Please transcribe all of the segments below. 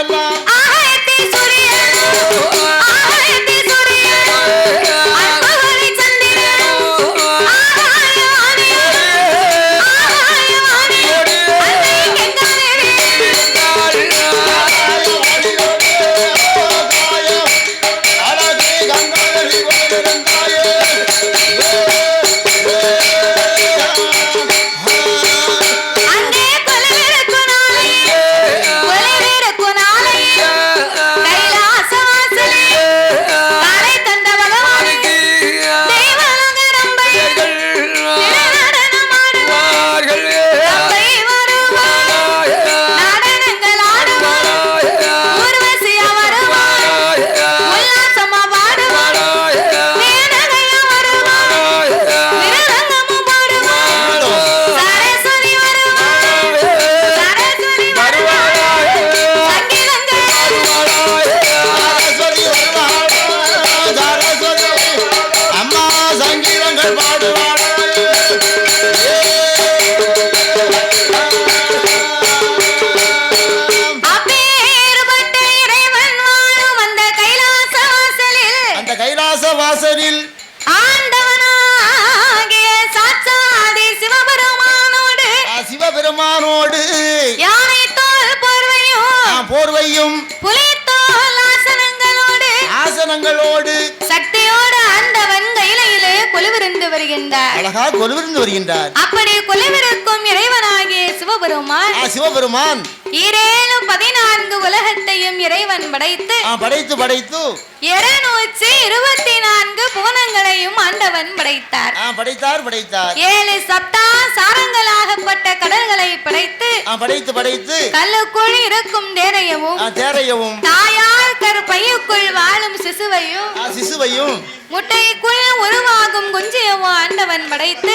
எல்லாம் போர்வையும் ஆசனங்களோடு சக்தியோடு ஆண்டவன் கையிலே கொலுவிருந்து வருகின்றார். அழகா கொலுவிருந்து வருகின்றார். அப்படி கொலுவிருக்கும் இறைவனாகிய சிவபெருமான் 14 உலகத்தையும் இறைவன் படைத்து 224 புவனங்களையும் ஆண்டவன் படைத்தார். 7 சப்தா சாரங்களாகப்பட்ட கடல்களை படைத்து கல்லுக்குள் இருக்கும் தேரையவும் தாயார் கருப்பையுக்குள் வாழும் சிசுவையும் முட்டைக்குள் உருவாகும் குஞ்சியவும் ஆண்டவன் படைத்து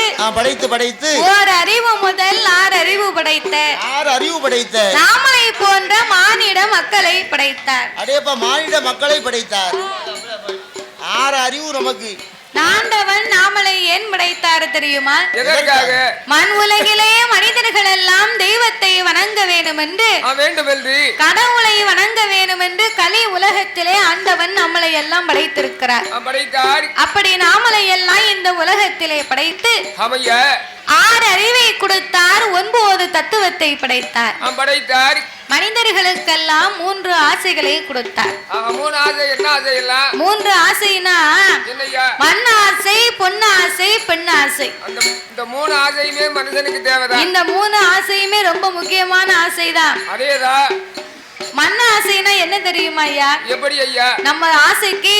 ஓர் அறிவு முதல் 6 அறிவு படைத்த நாமளை போன்ற மானிட மக்களை படைத்தார். அடேப்பா, மானிட மக்களை படைத்தார். 6 அறிவு நமக்கு. ஆண்டவன் நாமளை ஏன் படைத்தார் தெரியுமா? மண் உலகிலே மனிதர்கள் எல்லாம் தெய்வத்தை வணங்க வேண்டும் என்று கடவுளை வணங்க வேண்டும் என்று கலி உலகத்திலே ஆண்டவன் நம்மளை எல்லாம் படைத்திருக்கிறார். அப்படி நாமளை எல்லாம் இந்த உலகத்திலே படைத்து 6 அறிவை கொடுத்தார். 9 தத்துவத்தை படைத்தார். மனிதர்களுக்கெல்லாம் 3 ஆசைகளை கொடுத்தார். 3 ஆசைனா மண் ஆசை, பொன் ஆசை, பெண் ஆசை. இந்த 3 ஆசையுமே மனுஷனுக்கு தேவைதான். இந்த 3 ஆசையுமே ரொம்ப முக்கியமான ஆசைதான். அதேதான். மண் ஆசைனா என்ன தெரியுமா ஐயா? எப்படி ஐயா? நம்ம ஆசைக்கு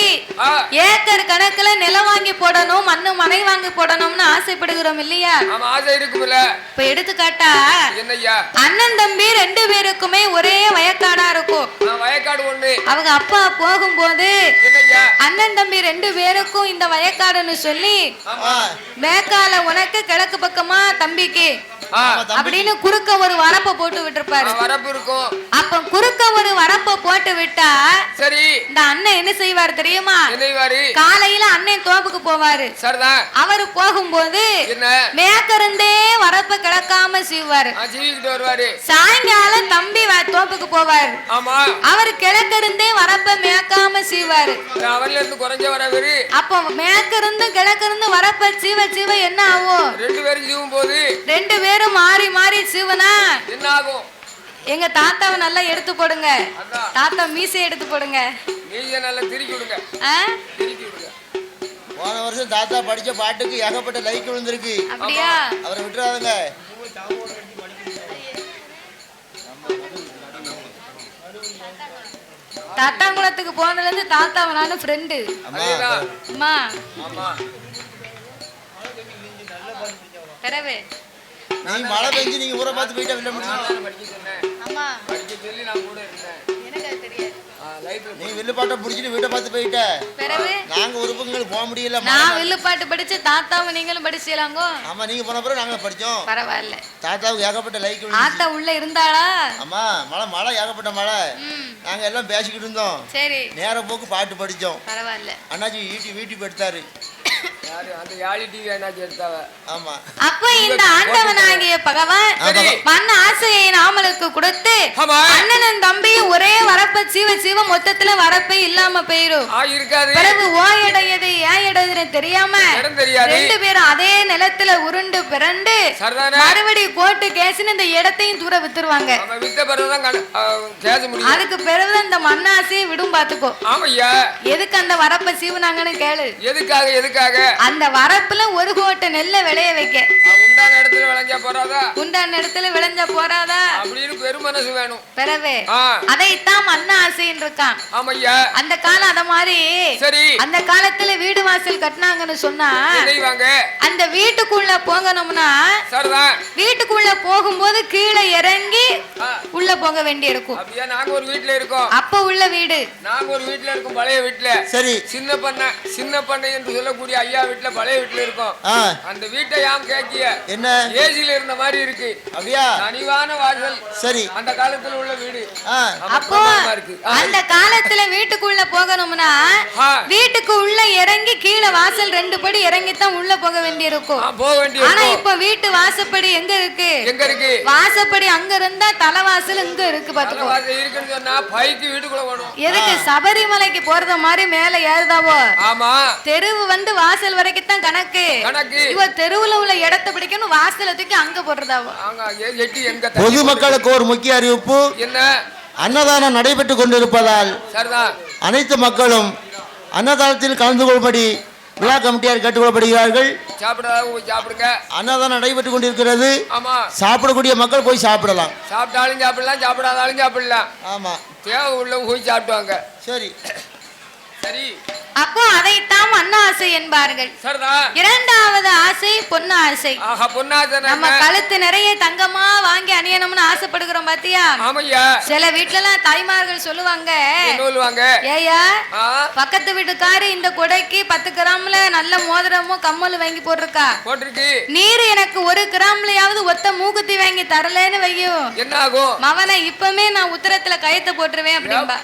ஏக்கர் கணக்குல நிலம் வாங்கி போடணும், மனை வாங்கி போடணும்னு ஆசைப்படுகிறோம் இல்லையா? ஆமா, ஆசை இருக்கும்ல. இப்ப எடுத்துக்காட்டா என்னய்யா, அண்ணன் தம்பி 2 பேருக்குமே ஒரே வயக்காடா இருக்கும். வயக்காடு ஒண்ணு. அவங்க அப்பா போகும்போது அண்ணன் தம்பி 2 பேருக்கும் இந்த வயக்காடுன்னு சொல்லி மேற்கால உனக்கு கிழக்கு பக்கமா தம்பிக்கு அப்படின்னு குறுக்க ஒரு வரப்ப போட்டு விட்டுருப்பாரு. வரப்பு இருக்கும். அப்ப குறுக்க ஒரு வரப்ப போட்டு விட்டா சரி, இந்த அண்ணன் என்ன செய்வார் தெரியுமா? காலையில அண்ணன் தோப்புக்கு போவாரு. அவரு போகும்போது மேற்கிருந்தே வரப்ப கிடக்காம செய்வாரு. சாயங்காலம் தம்பி தோப்புக்கு போவாரு. அவரு கிழக்கிருந்தே வரப்ப மேற்காம செய்வாரு. அப்ப மேற்கிருந்து கிழக்கிருந்து வரப்ப சீவ என்ன ஆகும்? 2 பேரும் மாறி மாறி சீவனா என்ன ஆகும்? எங்க தாத்தாவை நல்லா எடுத்து போடுங்க. தாத்தா மீசை எடுத்து போடுங்க. மீசை நல்லா திருக்கி விடுங்க. திருக்கி விடுங்க. போன வருஷம் தாத்தா படிச்ச பாட்டுக்கு ஏகப்பட்ட லைக் விழுந்திருக்கு. அப்படியா? அவரை விட்டுறாதுங்க. தட்டாங்குளத்துக்கு போனதுல இருந்து தாத்தாவை நானும் ஃப்ரெண்டு. அம்மா பெறவே நீ மழை பெஞ்சு நீங்க ஊரை பார்த்து போயிட்டா வில்ல முடியும். ஆமா, படிக்க சொல்லி நான் கூட இருந்தேன். எனக்கு அது தெரியாது. நீ வில்லுப்பாட்டை புடிச்சிட்டு வீட்டை பார்த்து போயிட்ட. பெறவே நாங்க உறுப்புங்களுக்கு போக முடியல. நான் வில்லுப்பாட்டு படிச்சு தாத்தாவும் நீங்களும் படிச்சீங்களாங்க. ஆமா, நீங்க போன பிறகு நாங்க படிச்சோம். பரவாயில்ல. தாத்தாவுக்கு ஏகப்பட்ட லைக் விழுந்து. தாத்தா உள்ள இருந்தாளா? ஆமா, மழை ஏகப்பட்ட மழை. நாங்க எல்லாம் பேசிக்கிட்டு இருந்தோம். சரி, நேர போக்கு பாட்டு படிச்சோம். பரவாயில்ல. அண்ணாச்சி வீட்டு எடுத்தாரு. அப்ப இந்த ஆண்டவனாகிய பகவான் மண் ஆசையை நாமளுக்கு கொடுத்து ஆமா. அண்ணனும் தம்பியும் ஒரே வரப்ப சீவ சீவ மொத்தத்துல வரப்பே இல்லாம போயிரும். இருக்காது. பிறகு ஓ இடையது ஏன் இடையதுன்னு தெரியாம ரெண்டு பேரும் அதே நிலத்துல உருண்டு பிறண்டு மறுபடி கோர்ட்டு கேஸ்னு இந்த இடத்தையும் தூர வித்துருவாங்க. அதுக்கு பிறகு இந்த மண்ணாசையை விடும் பாத்துக்கோ. எதுக்கு அந்த வரப்ப சீவுனாங்கன்னு கேளு. எதுக்காக அந்த வரப்புல ஒரு கோட்டை நெல்ல விளைய வைக்க. உண்டான இடத்துல விளைஞ்சா போறாதா அப்படின்னு பெருமனசு வேணும். பிறவே அதைத்தான் மண்ண ஆசைன்னு இருக்கான். அந்த காலம் அத மாதிரி. அந்த காலத்துல வீடு வாசல் கட்டினாங்கன்னு சொன்னா அந்த வீட்டுக்குள்ள போகணும்னா வீட்டுக்குள்ள போகும்போது கீழே இறங்கி உள்ள போக வேண்டி இருக்கும். நாங்க ஒரு வீட்டுல இருக்கோம். அப்ப உள்ள வீடு நாங்க ஒரு வீட்டுல இருக்கோம். பழைய வீட்டுல சரி சின்ன பண்ணை என்று சொல்லக்கூடிய ஐயா வீட்டுல பழைய வீட்டுல இருக்கோம். அந்த வீட்டை யாம் கேக்கிய என்ன ஏசில இருந்த மாதிரி இருக்கு. அப்படியா? தனிவான வாசல். சரி அந்த காலத்துல உள்ள வீடு. அப்போ அந்த காலத்துல வீட்டுக்குள்ள போகணும்னா வீட்டுக்கு உள்ள இறங்கி கீழே வாசல் 2 படி இறங்கித்தான் உள்ள போக வேண்டி இருக்கும். ஆனா இப்ப வீட்டு வாசப்படி எங்க இருக்கு? வாசப்படி அங்க இருந்தா தலைவாசல் இங்க இருக்கு. பாத்துக்கோ. எதுக்கு சபரிமலைக்கு போறத மாதிரி மேல ஏறுதாவோ? தெருவு வந்து வாசல் வரைக்கும் தான் கணக்கு. இவ தெருவுல உள்ள இடத்தை பிடிக்கணும், வாசல தூக்கி அங்க போடுறதாவோ. பொதுமக்களுக்கு ஒரு முக்கிய அறிவிப்பு. என்ன? அன்னதானம் நடைபெற்றுக் கொண்டிருப்பதால் அனைத்து மக்களும் அன்னதானத்தில் கலந்து கொள்ளும்படி விழா கமிட்டியார் கேட்டுக்கொள்ளப்படுகிறார்கள். அன்னதானம் நடைபெற்றுக் கொண்டிருக்கிறது. சாப்பிடக்கூடிய மக்கள் போய் சாப்பிடலாம். சாப்பிட்டாலும் சாப்பிடலாம், சாப்பிடாதாலும் சாப்பிடலாம். ஆமா, தேவை உள்ள போய் சாப்பிடுவாங்க. சரி சரி. அப்போ அதைத்தான் மண்ண ஆசை என்பார்கள். இரண்டாவது ஆசை பொண்ணு ஆசை. நம்ம கழுத்து நிறைய தங்கமா வாங்கி அணியணும்னு ஆசைப்படுகிறோம் பாத்தியா? சில வீட்டுல எல்லாம் தாய்மார்கள் சொல்லுவாங்க, ஏயா பக்கத்து வீட்டுக்காரு இந்த கொடைக்கு 10 கிராம்ல நல்ல மோதிரமும் கம்மலும் வாங்கி போட்டிருக்கா, நீர் எனக்கு 1 கிராம்லயாவது ஒத்த மூக்குத்தி வாங்கி தரலன்னு வையும், என்ன ஆகும்? மவனை இப்பமே நான் உத்தரத்துல கயத்தை போட்டுருவேன் அப்படின்பா.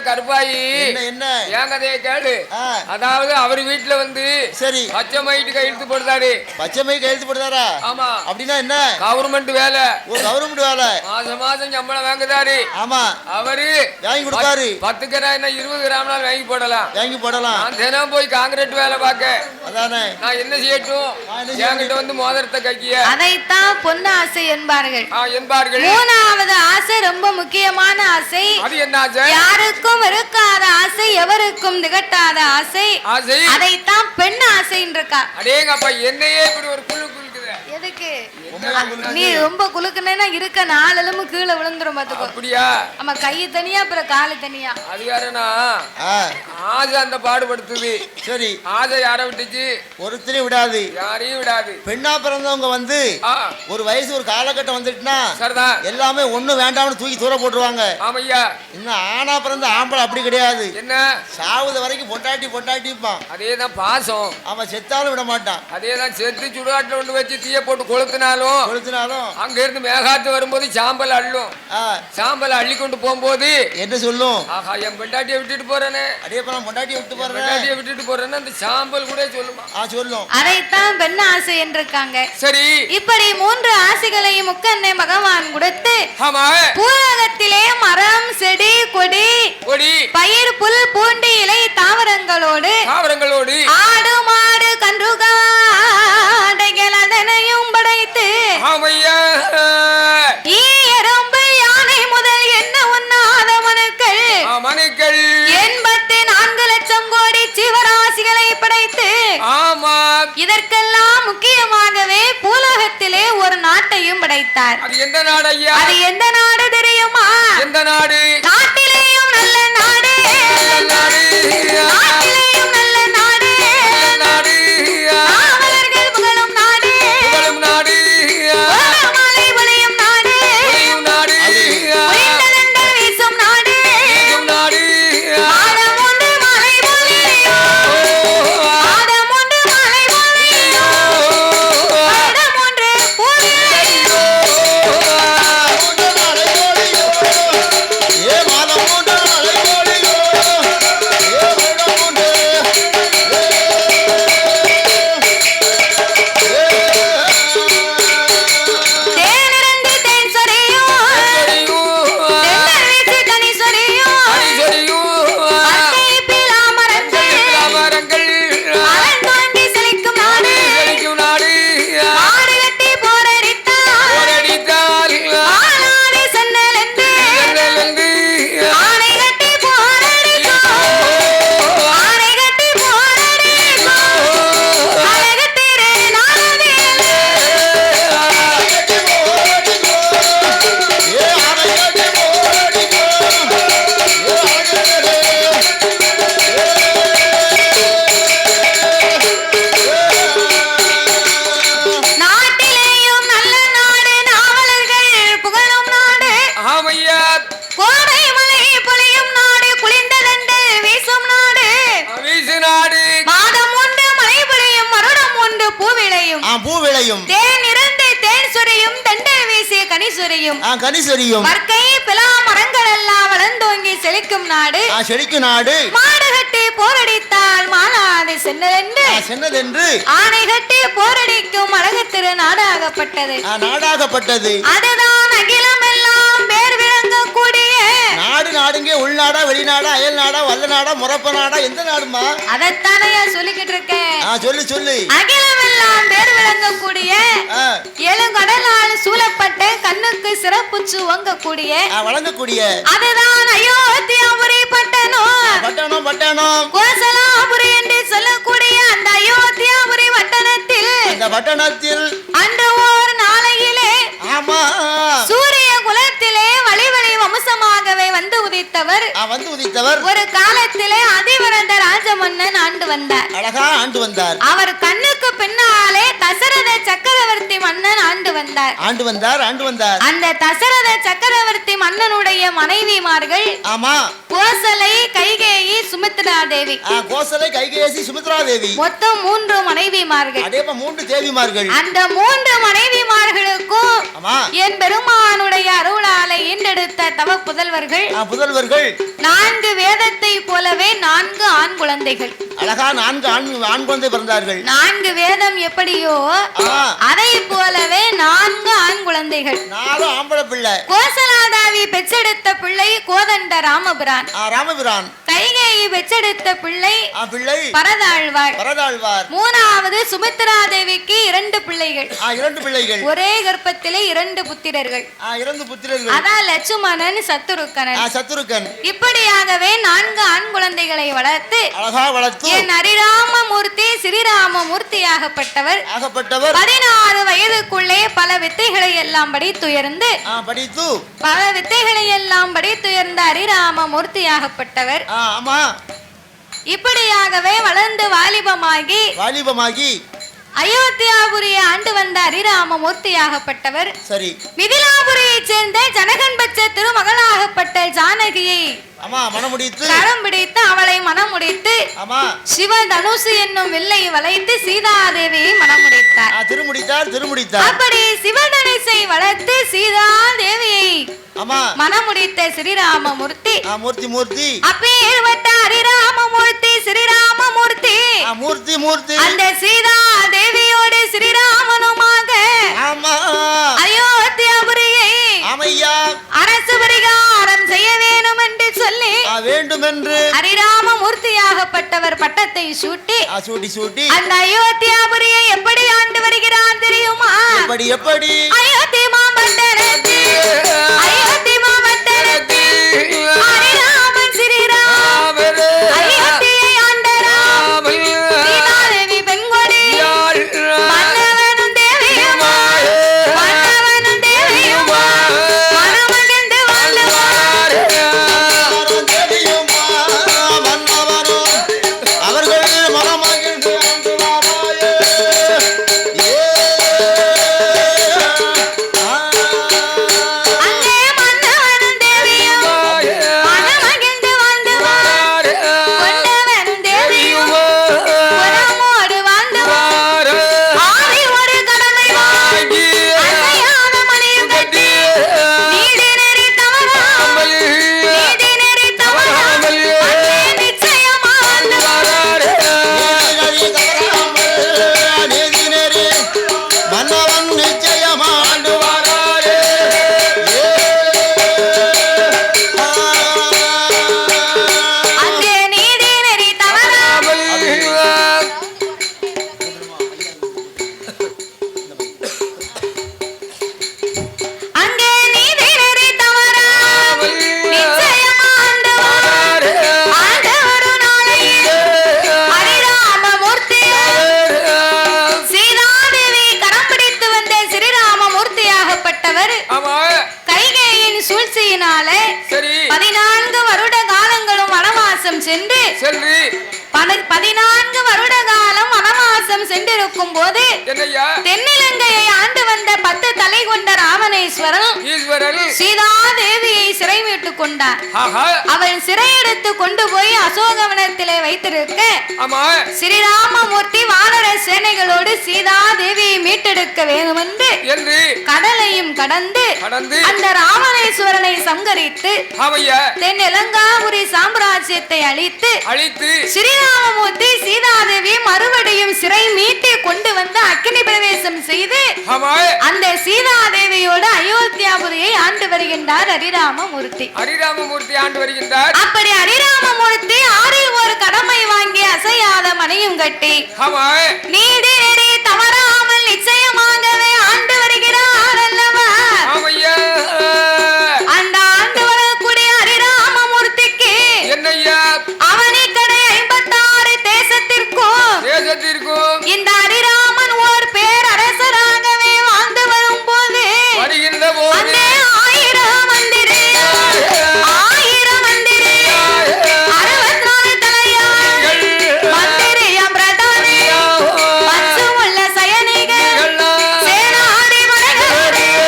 கருப்பாயி ஏன் கதையை கேளு. அதாவது அவர் வீட்டுல வந்து சரி பச்சை மைட்டு கையெழுத்து போடுறாரு. பச்சை மை கையெழுத்து போடுறாரா? ஆமா. அப்படின்னா என்ன? கவர்மெண்ட் வேலை. ஒரு கவர்மெண்ட் வேலை. மாசம் சம்பளம் வாங்குதாரு. ஆமா. அவரு வாங்கி கொடுப்பாரு. 10 கிராம் 20 கிராம்னாலும் வாங்கி போடலாம். நான் தினம் போய் காங்கிரீட் வேலை பார்க்க. அதானே நான் என்ன செய்யட்டும்? என்கிட்ட வந்து மோதிரத்தை கைக்கிய. அதைத்தான் பொண்ணு ஆசை என்பார்கள். மூணாவது ஆசை ரொம்ப முக்கியமான ஆசை. அது என்ன ஆசை? யாருக்கும் இருக்காத ஆசை, எவருக்கும் திகட்டாத ஆசை. அதைத்தான் பெண் ஆசைன்னு இருக்கா. அடேங்கப்பா, என்னையே இப்படி ஒரு குழு குழுக்குது. எதுக்கு? நீ ரொம்ப குலுக்குனா இருக்க 4 எலும்பு கீழே விழுந்துரும் பாத்துக்கோ. அப்படியா? ஆமா, கை தனியா அப்புறம் காலு தனியா. அது யாருன்னா ஆசை அந்த பாடுபடுத்துது. சரி, ஆசை யாரை விட்டுச்சு? ஒருத்தரையும் விடாது, யாரையும் விடாது. பெண்ணா பிறந்தவங்க வந்து ஒரு வயசு ஒரு காலகட்டம் வந்துட்டுனா எல்லாமே ஒண்ணு வேண்டாம்னு தூக்கி தூர போட்டுருவாங்க. ஆமையா. இன்னும் ஆனா பிறந்த ஆம்பளை அப்படி கிடையாது. என்ன? சாவுத வரைக்கும் பொண்டாட்டிப்பான். அதேதான் பாசம். அவன் செத்தாலும் விட மாட்டான். அதேதான் செத்து சுடுகாட்டுல ஒண்ணு வச்சு தீய போட்டு கொளுத்தினாலும் அங்க இருந்து மேகாத்து வரும்போது சாம்பல் அள்ளும். சாம்பல் அள்ளி கொண்டு போகும்போது என்ன சொல்லும்? ஆஹா, என் பொண்டாட்டியை விட்டுட்டு போறேனே, அதே போல பொண்டாட்டியை விட்டுட்டு போறேன்னு அந்த சாம்பல் கூட சொல்லும். அதைத்தான் பெண் ஆசை என்றிருக்காங்க. சரி, இப்படி 3 ஆசைகளையும் முக்கண்ணே பகவான் கொடுத்து பூலகத்திலே மரம் செடி கொடி பயிர் புல் பூண்டி இலை தாவரங்களோடு ஆடு மாடு கன்றுகாடைகள் அதனையும் படைத்து எறும்பு யானை முதல் என்ன உண்ணாத மனுக்கள் 84 லட்சம் கோடி ஜீவராசிகளை படைத்து இதற்கெல்லாம் முக்கியமாகவே பூலோகத்திலே ஒரு நாட்டையும் படைத்தார். அது எந்த நாடு ஐயா? அது எந்த நாடு தெரியுமா? எந்த நாடு? நாட்டிலேயும் நல்ல நாடு, நாட்டிலேயும் நல்ல நாடு, நாவலர்கள் புகழும் நாடு, மாலை பொழியும் நாடு, உயிர்த்தெழுந்த வீசும் நாடு, மாதம் ஒன்று மழை பொழியோ, மாதம் ஒன்று மழை பொழியோ, மாதம் ஒன்று பொழியோ, ஏ மாதம் ஒன்று மழை பொழியோ, ஏ விளையும் தேன் இருந்து தேன் சொரியும் தண்டல் வீசிய கனி சொரியும் கனி சொரியும் மர்க்கை பிலா மரங்கள் எல்லாம் வளர்ந்தோங்கி செழிக்கும் நாடு செழிக்கும் நாடு மாடு கட்டி போரடித்தால் மாலாது சென்னதென்று ஆணை கட்டி போரடிக்கும் அழகு திரு நாடாகப்பட்டது அதுதான் அகிலம் எல்லாம் பேர் விளங்கக்கூடிய நாடு. நாடுங்க உள்நாடா வெளிநாடா அயல் நாடா வல்ல நாடா முறப்ப நாடா எந்த நாடுமா? அதைத்தானே சொல்லிக்கிட்டு இருக்கேன். சொல்லு. அகிலம் எல்லாம் பேர் விளங்கக்கூடிய எழுங்கடலால் சூழப்பட்ட கண்ணுக்கு சிறப்புச்சு வழங்கக்கூடிய அதுதான் அயோத்தியாபுரி பட்டணம் கோசலாபுரி என்று சொல்லக்கூடிய அந்த அயோத்தியாபுரி பட்டணத்தில் அன்று ஓர் நாளையிலே சூரிய குலத்திலே வழி வம்சமாகவே வந்து உதித்தவர் ஒரு காலத்திலே அதிவரந்த ராஜமன்னன் ஆண்டு வந்தார். அவர் கண்ணுக்கு பின்னாலே தசரத சக்கரவர்த்தி மன்னன் ஆண்டு வந்தார். அந்த தசரத சக்கரவர்த்தி மன்னனுடைய மனைவிமார்கள் கோசலை கைகேயி சுமித்ரா தேவி மொத்தம் 3 மனைவிமார்கள். அந்த 3 மனைவிமார்களுக்கும் என் பெருமானுடைய அருளாலை ஈண்டெடுத்த தவ புதல்வர்கள் 4 வேதத்தை போலவே 4 ஆண் குழந்தைகள். அழகா 4 ஆண் குழந்தை பிறந்தார்கள். 4 வேதம் எப்படியோ அதை போலவே 4 ஆண் குழந்தைகள். 4 ஆம்பளை பிள்ளை. கோசலாதாவி பெற்றெடுத்த பிள்ளை கோதண்ட ராமபிரான். கைகேயி பெற்றெடுத்த பிள்ளை பரதாழ்வார். 3வது சுமித்ரா தேவிக்கு 2 பிள்ளைகள். ஒரே கர்ப்பத்திலே 2 புத்திரர்கள். அதான் லட்சுமணன் சத்துருக்கன். இப்படியாகவே 4 ஆண் குழந்தைகளை வளர்த்து என் ஹரிராமமூர்த்தி ஸ்ரீராமமூர்த்தியாகப்பட்டவர் 16 வயதுக்குள்ளே பல வித்தைகளை எல்லாம் படித்துயர்ந்து ஹரிராமமூர்த்தியாகப்பட்டவர் இப்படியாகவே வளர்ந்து வாலிபமாகி அயோத்தியாபுரியை ஆண்டு வந்த ஹரிராமமூர்த்தியாகப்பட்டவர் மிதிலாபுரியை சேர்ந்த ஜனகன் பட்ச திருமகளாகப்பட்ட ஜானகியை கரம் பிடித்து அவளை மணமுடித்து சிவதனுசு என்னும் வில்லை வளைத்து சீதாதேவியை மணமுடித்தார். அப்படி சிவதனுசை வளர்த்து சீதாதேவியை மணமுடித்த ஸ்ரீராமமூர்த்தி அப்பேற்பட்ட ஹரிராமமூர்த்தி ஸ்ரீராமமூர்த்தி அந்த சீதா தேவியோடு ஸ்ரீராமனுமாக அயோத்தியாபுரியை அரசு பரிகாரம் செய்ய வேண்டும் என்று சொல்லி ஹரிராமமூர்த்தியாகப்பட்டவர் பட்டத்தை சூட்டி அந்த அயோத்தியாபுரியை எப்படி ஆண்டு வருகிறார் தெரியுமா? அயோத்தி மாமண்டலத்தில் ஹரிராமன் ஸ்ரீராமன் அயோத்தியை ஆண்டராம் சீதாதேவி பெண்கொடி மன்னவனும் தேவியும் மனமகிழ்ந்து வாழ்வார். சூழ்ச்சியினாலே 14 வருட காலங்களும் வனவாசம் சென்று 14 வருட காலம் வனவாசம் சென்றிருக்கும் போது தென்னிலங்கையை ஆண்டு வந்த 10 தலை கொண்ட ராவணேஸ்வரன் சீதாதேவியை சிறை மீட்டு கொண்டார். அவள் சிறையெடுத்து கொண்டு போய் அசோகவனத்திலே வைத்திருக்க ஸ்ரீராமமூர்த்தி வானர சேனைகளோடு சீதாதேவியை மீட்டெடுக்க வேண்டும் என்று கடலையும் கடந்து அந்த ராவணேஸ்வரனை சங்கரித்து தென்னிலங்காபுரி சாம்ராஜ்யத்தை அழித்து ஸ்ரீராமமூர்த்தி சீதாதேவி மறுபடியும் சிறை மீட்டி கொண்டு வந்து அக்னி பிரவேசம் செய்து அந்த சீதாதேவியோடு அயோத்தியாபுரியை ஆண்டு வருகின்றார் ஹரிராமமூர்த்தி. ஆண்டு வருகின்றார். அப்படி ஹரிராமமூர்த்தி ஆறில் ஒரு கடமை வாங்கி அசையாத மனையும் கட்டி நீதி நெறி தவறாமல் நிச்சயமாகவே ஆண்டு வருகிறார் அல்லவா. அந்த ஆண்டு வரக்கூடிய ஹரிராமமூர்த்திக்கு அவனி கடை 56 தேசத்திற்கும் இந்த ஹரிராமன் ஓர் பேரரசராகவே வாழ்ந்து வரும் போது அந்த 1000 மந்திரி 64 தலையார் மந்திரியம் பிரதானி மற்றும் உள்ள சயனிகள் சேனாதி படைகளோடு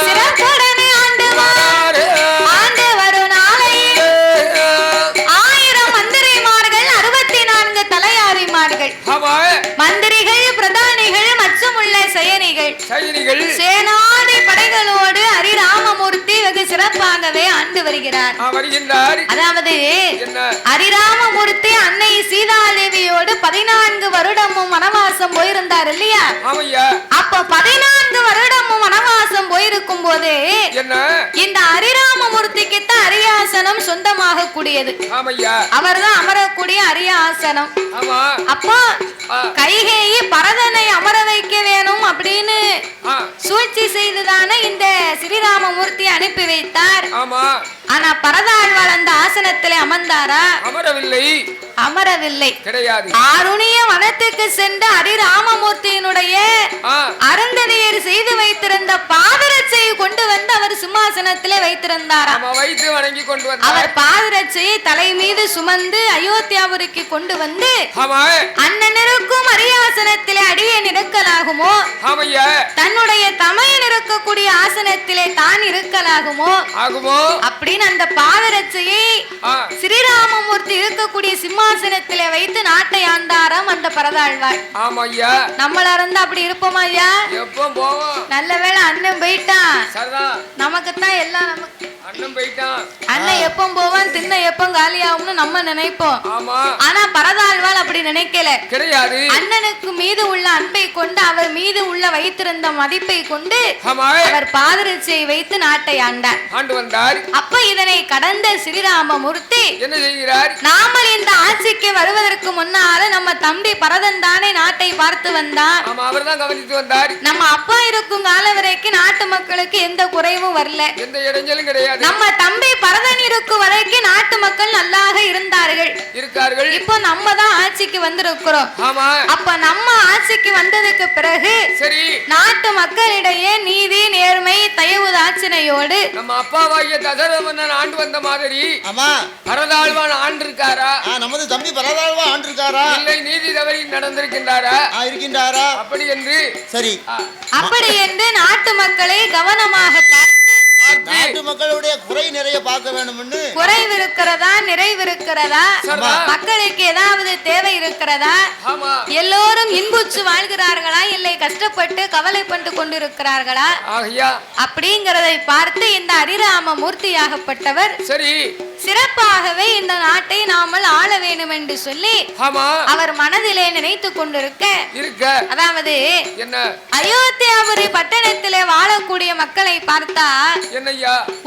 சிறப்புடனே ஆண்டு வரும் நாளையில் 1000 மந்திரிமார்கள் 64 தலையாரிமார்கள் மந்திரிகள் பிரதானிகள் மற்றும் உள்ள சயனிகள் சேனாதி படைகளோடு ஹரிராமமூர்த்தி வெகு சிறப்பாகவே ஆண்டு வருகிறார். அதாவது ஹரிராமமூர்த்தி அன்னை சீதாதேவியோடு 14 வருடமும் வனவாசம் போயிருந்தார் இல்லையா. அப்ப 14 வருடமும் வனவாசம் போயிருக்கும் போது இந்த ஹரிராமமூர்த்திக்கு தான் அரியாசனம் சொந்தமாக கூடியது. அவர்தான் அமரக்கூடிய அரியாசனம். அப்போ கைகேயி பரதனை அமர வைக்க வேணும் அப்படின்னு சூழ்ச்சி செய்துதானே இந்த ஸ்ரீராமமூர்த்தி அனுப்பி வைத்தார். ஆனா பரதாழ்வாள் அந்த ஆசனத்திலே அமர்ந்தாரா? அமரவில்லை. ஆருணிய வனத்துக்கு சென்ற ஹரிராமமூர்த்தியினுடைய அருந்ததியர் செய்து வைத்திருந்த பாதரட்சையை கொண்டு வந்து அவர் சிம்மாசனத்திலே வைத்திருந்தாராம். அவர் பாதரட்சையை தலை மீது சுமந்து அயோத்தியாபுரிக்கு கொண்டு வந்து அண்ணனருக்கும் அரியாசனத்திலே அடியே நிற்கலாகுமோ, தன்னுடைய தமையன் இருக்கக்கூடிய ஆசனத்திலே தான் இருக்கலாகுமோ அப்படின்னு அந்த பாதரட்சையை ஸ்ரீராமமூர்த்தி இருக்கக்கூடிய சிம்மாசனத்திலே வைத்து நாட்டை ஆண்டாராம் அந்த பரதாழ்வாள். நம்மள இருந்து அப்படி இருப்போமா ஐயா? நல்ல வேளை அண்ணன் போயிட்டான், நமக்குத்தான் எல்லாம். நமக்கு அண்ணன் எப்ப போவான், தின்ன எப்ப காலியாகும்னு நம்ம நினைப்போம். ஆனா பரதாழ்வாள் அப்படி நினைக்கல. அண்ணனுக்கு மீது உள்ள அன்பை கொண்டு அவர் மீது உள்ள வைத்திருந்த மதிப்பை கொண்டு அவர் பாதரட்சையை வைத்து நாட்டை ஆண்டார். அப்ப இதனை கடந்த ஸ்ரீராமமூர்த்தி என்ன செய்கிறார்? நாமல் இந்த ஆட்சிக்கு வருவதற்கு முன்னால நம்ம தம்பி பரதன் தானே நாட்டை பார்த்து வந்தான். அவர்தான் கவனித்து வந்தார். நம்ம அப்பா இருக்கும் கால வரைக்கும் நாட்டு மக்களுக்கு எந்த குறைவும் வரல, எந்த இடைஞ்சலும் கிடையாது. நம்ம தம்பி பரதன் இருக்கும் வரைக்கும் நாட்டு மக்கள் நல்லாக இருக்கார்கள். இப்போ நம்ம தான் ஆட்சிக்கு வந்திருக்கிறோம். அப்ப நம்ம ஆட்சிக்கு வந்ததுக்கு பிறகு நாட்டு மக்களிடையே நீதி நேர்மை தயவு தாட்சிணையோடு நம்ம அப்பாவாகிய தசரதன் ஆண்டு வந்த மாதிரி பரதாழ்வான் ஆண்டு இருக்காரா? நமது தம்பி பரதாழ்வான் ஆண்டு இருக்காரா? இல்லை நீதி தவறி நடந்திருக்கின்றாரா? இருக்கின்றாரா? அப்படி என்று சரி, அப்படி என்று நாட்டு மக்களை கவனமாக நாட்டு மக்களுடைய குறை நிறைய பார்க்க வேண்டும். குறைவு இருக்கிறதா, நிறைவு இருக்கிறதா, மக்களுக்கு ஏதாவது தேவை இருக்கிறதா, எல்லோரும் இன்புற்று வாழ்கிறார்களா, இல்லை கஷ்டப்பட்டு கவலைப்பட்டு கொண்டிருக்கிறார்களா அப்படிங்கிறதை பார்த்து இந்த ஹரிராமமூர்த்தியாகப்பட்டவர் சிறப்பாகவே இந்த நாட்டை நாமல் ஆள வேண்டும் என்று சொல்லி அவர் மனதிலே நினைத்து கொண்டிருக்க, அதாவது அயோத்தியாபுரி பட்டணத்திலே வாழக்கூடிய மக்களை பார்த்தா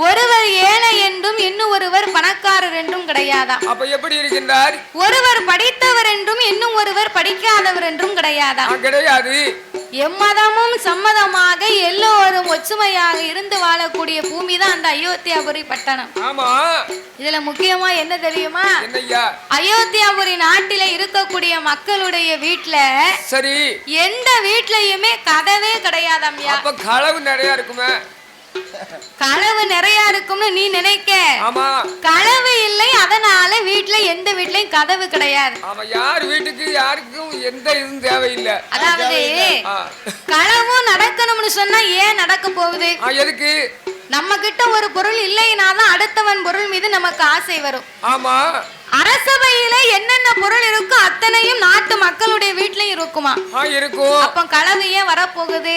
ஒருவர் ஏழை என்றும் இன்னும் ஒருவர் பணக்காரர் என்றும் கிடையாதாம். அப்ப எப்படி இருக்கின்றார்? ஒருவர் படித்தவர் என்றும் இன்னும் ஒருவர் படிக்காதவர் என்றும் கிடையாதாம். கிடையாது. எம்மதமும் சம்மதமாக எல்லோரும் ஒற்றுமையாக இருந்து வாழக்கூடிய பூமி தான் அந்த அயோத்தியாபுரி பட்டணம். ஆமா. இதுல முக்கியமா என்ன தெரியுமா? என்னய்யா? அயோத்தியாபுரி நாட்டில இருக்கக்கூடிய மக்களுடைய வீட்டுல சரி எந்த வீட்லயுமே கதவே கிடையாதம்யா. அப்ப களவு நிறைய இருக்குமே. களவு நிறைய இருக்கும்னு நீ நினைக்க. ஆமா. களவு இல்லை, அதனால வீட்டுல எந்த வீட்லயும் கதவு கிடையாது. ஆமா. யார் வீட்டுக்கு யாருக்கும் எந்த இதுவும் தேவையில்லை. அதாவது களவும் நடக்கணும்னு சொன்னா ஏன் நடக்க போகுது? எதுக்கு? நம்ம கிட்ட ஒரு பொருள் இல்லைனாதான் அடுத்தவன் பொருள் மீது நமக்கு ஆசை வரும். ஆமா. அரசபையில என்னென்ன பொருள் இருக்கோ அத்தனையும் நாட்டு மக்களுடைய வீட்லயும் இருக்குமா? இருக்கும். அப்ப களவு ஏன் வரப்போகுது?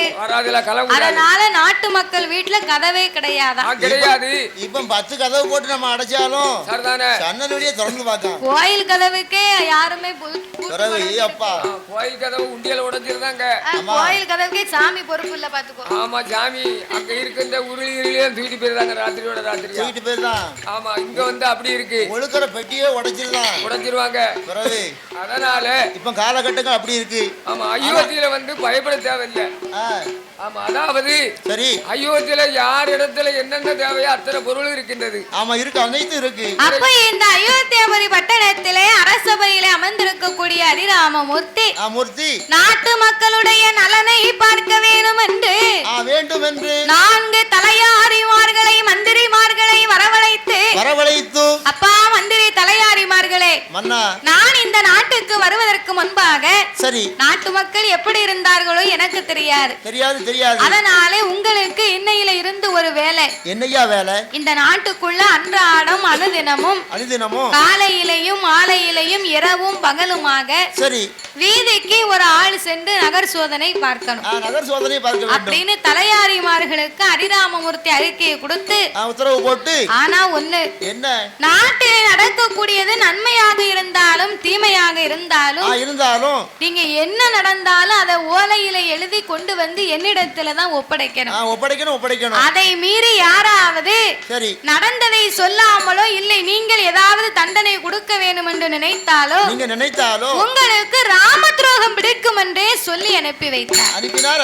அதனால நாட்டு மக்கள் வீட்டுல கதவே கிடையாதா? கிடையாது. இப்ப 10 கதவு போட்டு நம்ம அடைச்சாலும் ஜன்னல் வழியா திறந்து பார்க்கலாம். கோயில் கதவுக்கே யாருமே அப்பா கோயில் கதவு உண்டியல் உடைஞ்சிருந்தாங்க. கோயில் கதவுக்கே சாமி பொறுப்பு இல்ல பாத்துக்கோ. ஆமா. சாமி அங்க இருக்கின்ற உருளியிலே தூக்கிட்டு போயிருந்தாங்க. ராத்திரியோட ராத்திரி தூக்கிட்டு போயிருந்தான். ஆமா. இங்க வந்து அப்படி இருக்கு. ஒழுக்கிற பெட்டியே உடைச்சிருவாங்க. அதனால இப்ப காலகட்டங்கள் அப்படி இருக்கு. ஆமா. அயோத்தியில வந்து பயப்பட தேவையில்லை. ஆமா. அதாவது சரி அயோத்தியில யார் இடத்துல என்னென்ன தேவையோ அத்தனை பொருள் இருக்கின்றது. ஆமா இருக்கு. அனைத்து இருக்கு. அப்ப இந்த அயோத்தியாபுரி பட்டணத்திலே அரசபையிலே அமர்ந்திருக்கக்கூடிய அரிராமமூர்த்தி நாட்டு மக்களுடைய நலனை பார்க்க வேண்டும் என்று 4 தலையாரிமார்களை மந்திரிமார்களை வரவழைத்து அப்பா மந்திரி தலையாரிமார்களே, நான் இந்த நாட்டுக்கு வருவதற்கு முன்பாக சரி நாட்டு மக்கள் எப்படி இருந்தார்களோ எனக்கு தெரியாது. அதனால உங்களுக்கு இன்னையில இருந்து ஒரு வேலை. என்னையா வேலை? இந்த நாட்டுக்குள்ள அன்றாடம் அனுதினமும் காலையிலையும் மாலையிலையும் இரவும் பகலுமாக சரி வீதிக்கு ஒரு ஆள் சென்று நகர் சோதனை பார்க்கணும். அப்படின்னு தலையாரிமார்களுக்கு அரிராமமூர்த்தி அறிக்கையை கொடுத்து உத்தரவு போட்டு, ஆனா ஒண்ணு என்ன, நாட்டில் நடக்கக்கூடியது நன்மையாக இருந்தாலும் தீமையாக இருந்தாலும் நீங்க என்ன நடந்தாலும் அதை ஓலையில எழுதி கொண்டு வந்து என்னிடத்துலதான் ஒப்படைக்கணும். அதை மீறி யாராவது நடந்ததை சொல்லாமலோ இல்லை நீங்கள் ஏதாவது தண்டனை கொடுக்க வேண்டும் என்று நினைத்தாலோ உங்களுக்கு ராம துரோகம் பிடிக்கும் என்றே சொல்லி அனுப்பி வைத்தார்.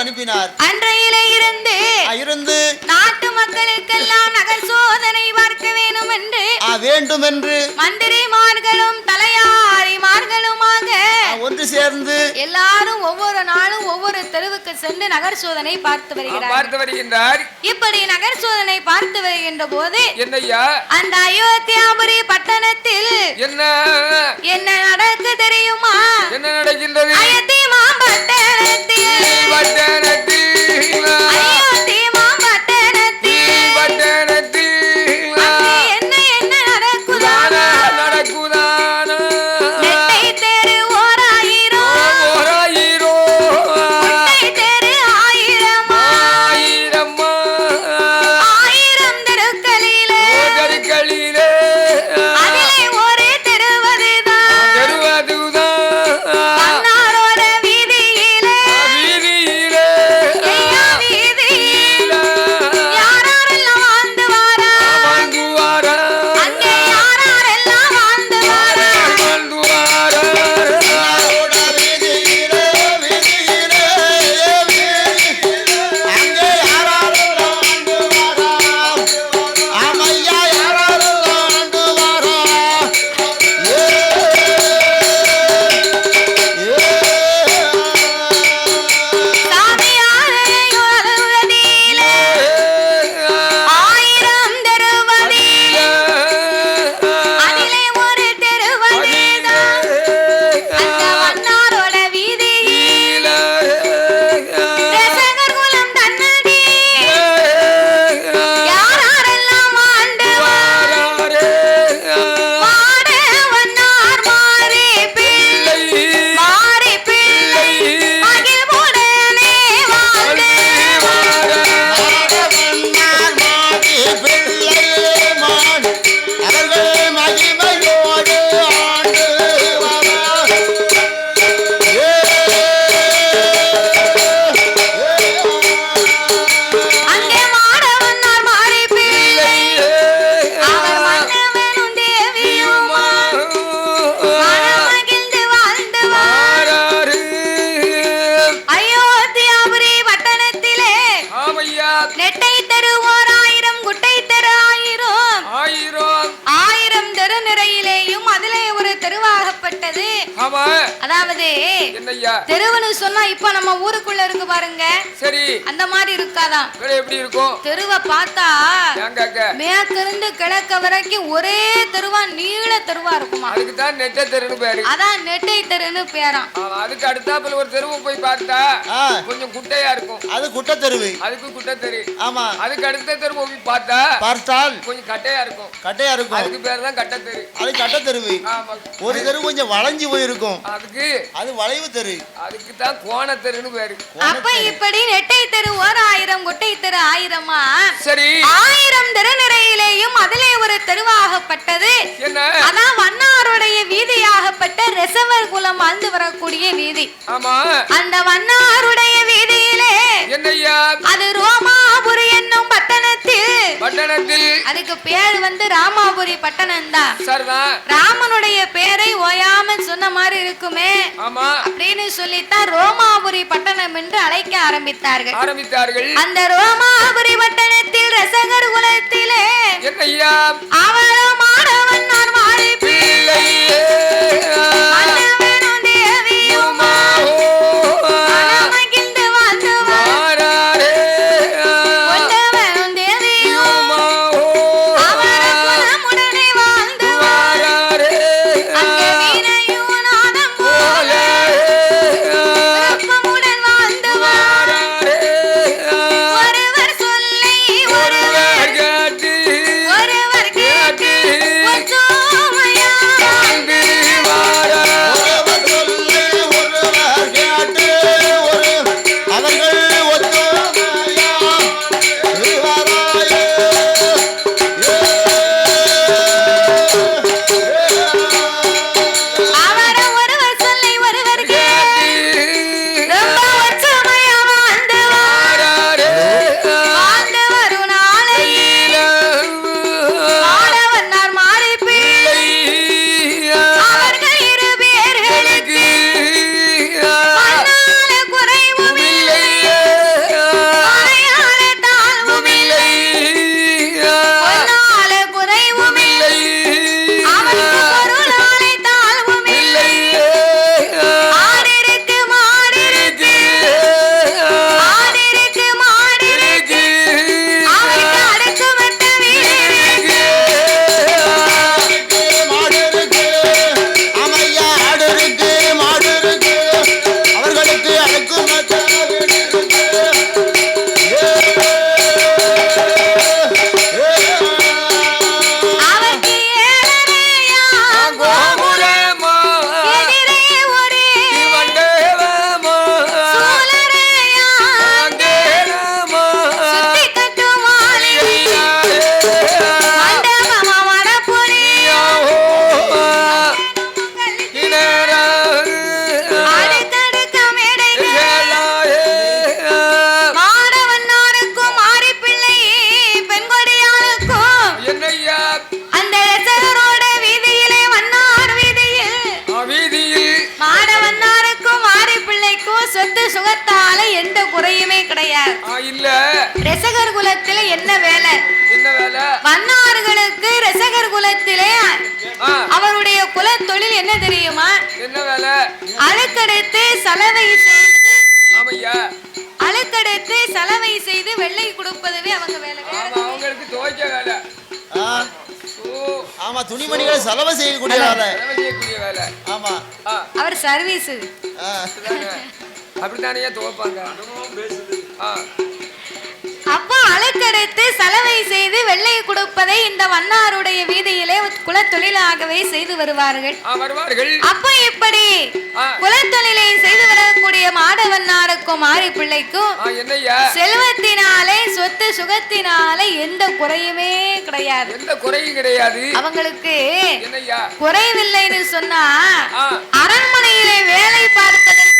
அனுப்பினார். அன்றையிலே இருந்து நாட்டு மக்களுக்கெல்லாம் நகர் சோதனை பார்க்க வேண்டும் என்று மந்திரிமார்களும் தலையாரிமார்களுமாக ஒன்று சேர்ந்து எல்லாரும் ஒவ்வொரு நாளும் ஒவ்வொரு தெருவுக்கு சென்று நகர் சோதனை பார்த்து வருகிறார். இப்படி நகர் சோதனை பார்த்து வருகின்ற போது அந்த அயோத்தியாபுரி பட்டணத்தில் என்ன நடக்க தெரியுமா? என்ன நடக்கின்றது? அயோத்தியா பட்டணத்தில் என்னய்யா தெருவுன்னு சொன்னா இப்ப நம்ம ஊருக்குள்ள இருக்கு பாருங்க, சரி அந்த மாதிரி இருக்காதான். எப்படி இருக்கும்? தெருவை பார்த்தா மேற்கிருந்து கிழக்க வரைக்கும் ஒரே தெருவா நீள தெருவா இருக்குமா. அதுக்கு தான் நெட்டை தெருன்னு பேரு. அதான் நெட்டை தெருன்னு பேராம். அதுக்கு அடுத்தாப்புல ஒரு தெருவு போய் பார்த்தா கொஞ்சம் குட்டையா இருக்கும், அது குட்டை தெருவு. அதுக்கு குட்டை தெரு. ஆமா. அதுக்கு அடுத்த தெருவு போய் பார்த்தால் கொஞ்சம் கட்டையா இருக்கும், கட்டையா இருக்கும். அதுக்கு பேர் தான் கட்டை தெரு. அது கட்டை தெருவு. ஒரு தெரு கொஞ்சம் வளைஞ்சு போயிருக்கும், அதுக்கு அது வளைவு தெரு. அதுக்கு தான் கோண தெருன்னு பேரு. அப்ப இப்படி நெட்டை தெரு 1000, குட்டை தெரு 1000மா. சரி, 1000 தெருநிறையிலேயும் அதிலே ஒரு தெருவாகப்பட்டது என்ன? அதான் வண்ணாருடைய வீதியாகப்பட்ட ரெசவர் குலம் வாழ்ந்து வரக்கூடிய வீதி. ஆமா. அந்த வண்ணாருடைய வீதியிலே என்னய்யா அது ரோமாபுரி என்னும் பட்டணத்தில் அதுக்கு பேர் வந்து ராமாபுரி பட்டணம் தான். சரிதான். ராமனுடைய பேரை ஓயாம சொன்ன மாதிரி இருக்குமே அப்படின்னு சொல்லித்தான் ரோமாபுரி பட்டணம் என்று அழைக்க ஆரம்பித்தார்கள். அந்த ரோமாபுரி பட்டணத்தில் ரசகர் குலத்திலே அவளும் மாணவன் நான் மாறி பிள்ளை என்ன வேலை? வண்ணார்களுக்கு ரசகர் குலத்திலே அவருடைய குல தொழில் என்ன தெரியுமா? என்ன வேலை? அழுக்கெடுத்து சலவை செய்து, அழுக்கெடுத்து சலவை செய்து வெள்ளை கொடுப்பதுவே அவங்க வேலை. அவங்களுக்கு துவைக்க வேலை. ஆமா, துணிமணிகளை சலவை செய்யக்கூடிய வேலை. ஆமா, அவர் சர்வீஸ். அப்படித்தானே துவைப்பாங்க. அப்போ அழுக்கெடுத்து சலவை செய்து வெள்ளை கொடுப்பதை இந்த வண்ணாருடைய வீதியிலே குலத்தொழிலாகவே செய்து வருவார்கள். அப்போ இப்படி குலத்தொழிலை செய்து வரக்கூடிய மாடவண்ணாருக்கும் மாரி பிள்ளைக்கும் செல்வத்தினாலே சொத்து சுகத்தினாலே எந்த குறையுமே கிடையாது. எந்த குறையும் கிடையாது அவங்களுக்கு. குறைவில்லைன்னு சொன்னா அரண்மனையிலே வேலை பார்ப்பதற்கு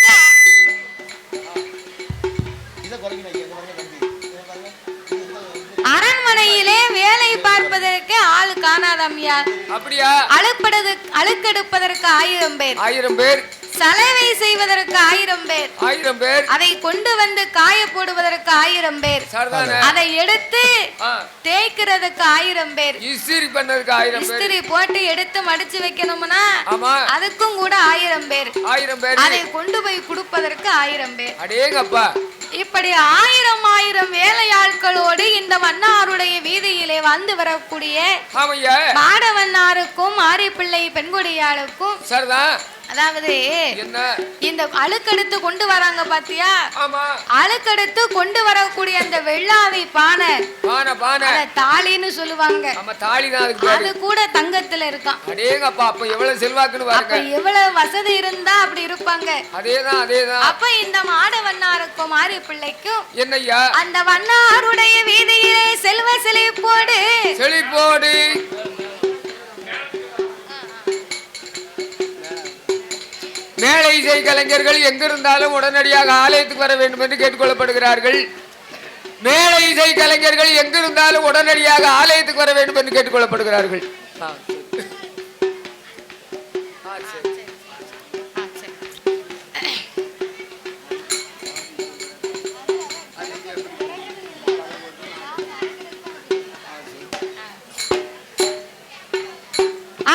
அரண்மனையிலே வேலை பார்ப்பதற்கு ஆள் காணாதம்யா. அப்படியா? அழுக்கெடுப்பதற்கு 1000 பேர். 1000 பேர். சலவை செய்வதற்கு 1000 பேர் 1000 பேர் அதை கொண்டு வந்து காய போடுவதற்கு 1000 பேர் அதை எடுத்து தேய்க்கிறதுக்கு 1000 பேர் இஸ்திரி பண்ணதுக்கு 1000 பேர் இஸ்திரி போட்டு எடுத்து மடிச்சு வைக்கணும்னா அதுக்கும் கூட 1000 பேர் அதை கொண்டு போய் கொடுப்பதற்கு 1000 பேர் அடேங்கப்பா இப்படி 1000 வேலையாட்களோடு இந்த வண்ணாருடைய வீதியிலே வந்து வரக்கூடிய மாடவண்ணாருக்கும் மாரிப்பிள்ளை பெண்குடியாளுக்கும் அதாவது இந்த அழுக்கெடுத்து கொண்டு வராங்க பாத்தியா அழுக்கெடுத்து கொண்டு வரக்கூடிய அந்த வெள்ளாவி பானை தாலின்னு சொல்லுவாங்க அது கூட தங்கத்துல இருக்கான் எவ்வளவு வசதி இருந்தா அப்படி இருப்பாங்க அப்ப இந்த மாடவண்ணாருக்கும் மாரி பிள்ளைக்கும் அந்த வண்ணாருடைய வீதியிலே செல்வ செழிப்போடு மேலை இசை கலைஞர்கள் எங்கிருந்தாலும் உடனடியாக ஆலயத்துக்கு வர வேண்டும் என்று கேட்டுக்கொள்ளப்படுகிறார்கள். மேலை இசை கலைஞர்கள் எங்கிருந்தாலும் உடனடியாக ஆலயத்துக்கு வர வேண்டும் என்று கேட்டுக்கொள்ளப்படுகிறார்கள்.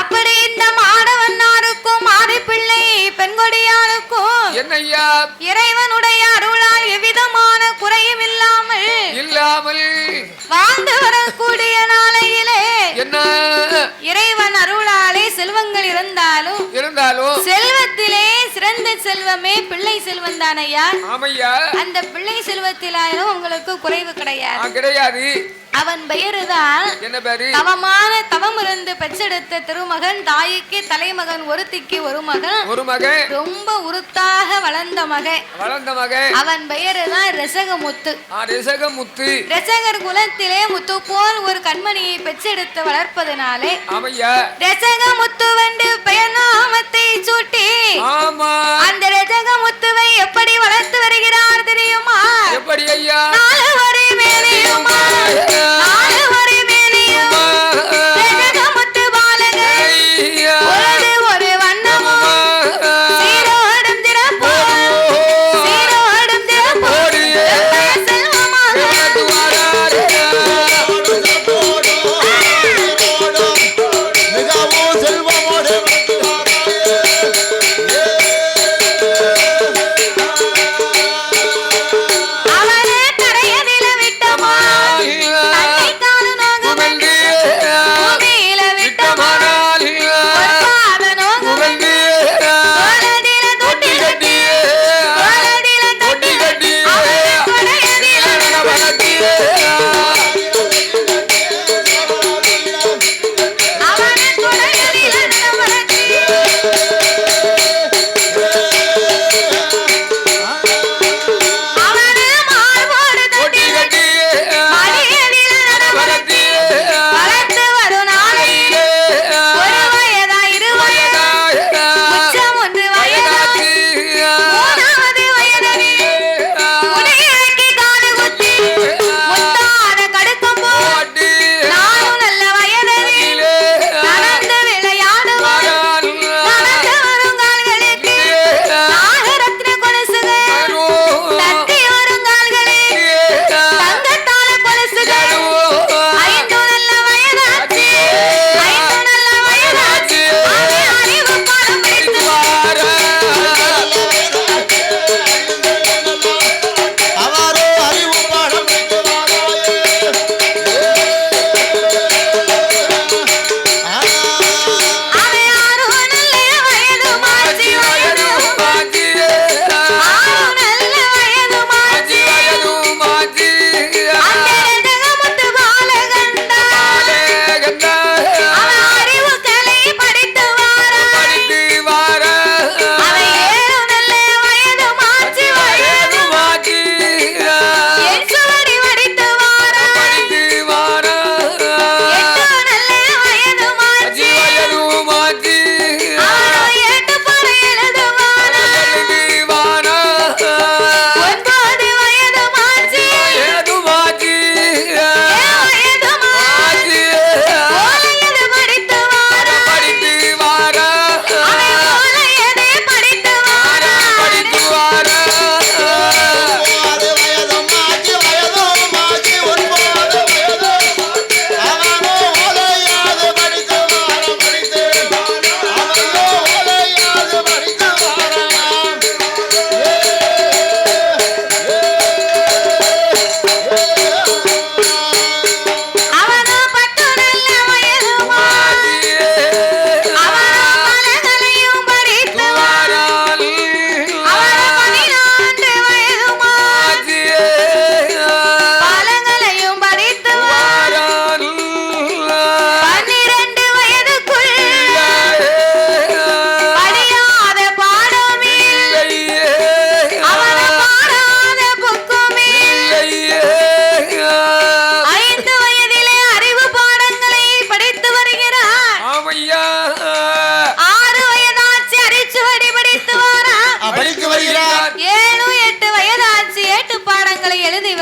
அப்படி இந்த மாடவண்ணாருக்கும் மாரிப்பிள்ளை பெண்கொடியாருக்கும் என்னையா இறைவனுடைய அருளால் எவ்விதமான குறையும் இல்லாமல் வாழ்ந்து வரக்கூடிய நாளையிலே என்ன இறைவன் அருளாலே செல்வங்கள் இருந்தாலும் செல்வத்திலே சிறந்த செல்வமே பிள்ளை செல்வம் தானையா. அந்த பிள்ளை செல்வத்திலும் உங்களுக்கு குறைவு கிடையாது. அவன் பெயருதான் தவமான தவம் இருந்து பெற்றெடுத்த திருமகன், தாய்க்கு தலைமகன், ஒருத்திக்கு ஒரு மகன், ரொம்ப உருத்தாக வளர்ந்த மகன். அவன் பெயருதான் ரசகமுத்து. ரசகர் குலத்திலே முத்து போல் ஒரு கண்மணியை பெற்றெடுத்து வளர்ப்பதனாலே ரசகமுத்து வென்று பெயர் நாமத்தை சூட்டி அந்த ரசகமுத்துவை எப்படி வளர்த்து வருகிறார் தெரியுமா? எப்படி ஐயா?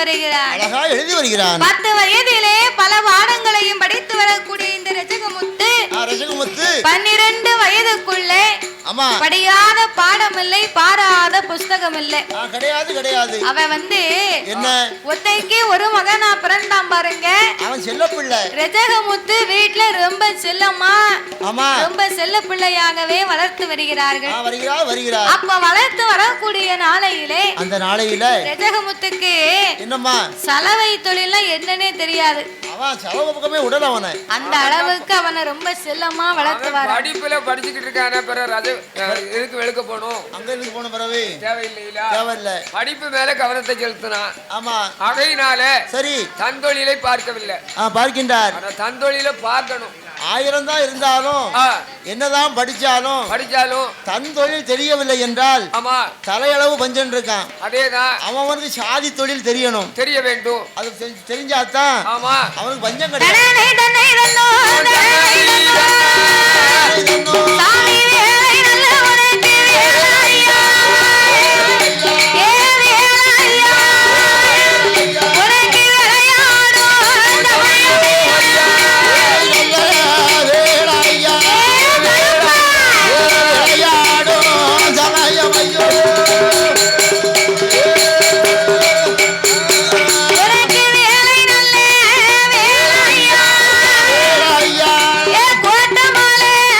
வருகிறான். அழகா எழுதி வருகிறான். 10 வயதிலே பல பாடங்களையும் படித்து வரக்கூடிய இந்த ரஜகமுத்து 12 வயதுக்குள்ளே படியாத பாடம் இல்லை, பாராத புஸ்தகம் இல்லை. கிடையாது. அவன் என்ன ஒத்தைக்கு ஒரு மகனா பிறந்தான் பாருங்க. அவன் செல்ல பிள்ளை. ரஜகமுத்து வீட்டுல ரொம்ப செல்லமா, ரொம்ப செல்ல பிள்ளையாகவே வளர்த்து வருகிறார்கள். அப்ப வளர்த்து வரக்கூடிய நாளையிலே, அந்த நாளையில ரஜகமுத்துக்கு என்னம்மா சலவை தொழில்னா என்னன்னே தெரியாது. அவன் சலவை பக்கமே உடல அவனை. அந்த அளவுக்கு அவனை ரொம்ப செல்லமா வளர்த்து வர. படிப்புல படிச்சுக்கிட்டு இருக்கானே பிறகு எதுக்கு வெளுக்க போகணும்? அங்க இருந்து போன பிறகு தேவையில்லை. படிப்பு மேல கவனத்தை செலுத்தினான். ஆமா. அகையினால சரி தந்தொழிலை பார்க்கவில்லை. பார்க்கின்றார். தந்தொழிலை பார்க்கணும். 1000 தான் இருந்தாலும் என்னதான் படிச்சாலும் தன் தொழில் தெரியவில்லை என்றால் தலையளவு பஞ்சன் இருக்கான். அதேதான் அவனுக்கு சாதி தொழில் தெரியணும், தெரிய வேண்டும். அது தெரிஞ்சாதான் அவனுக்கு பஞ்சம் கிடையாது.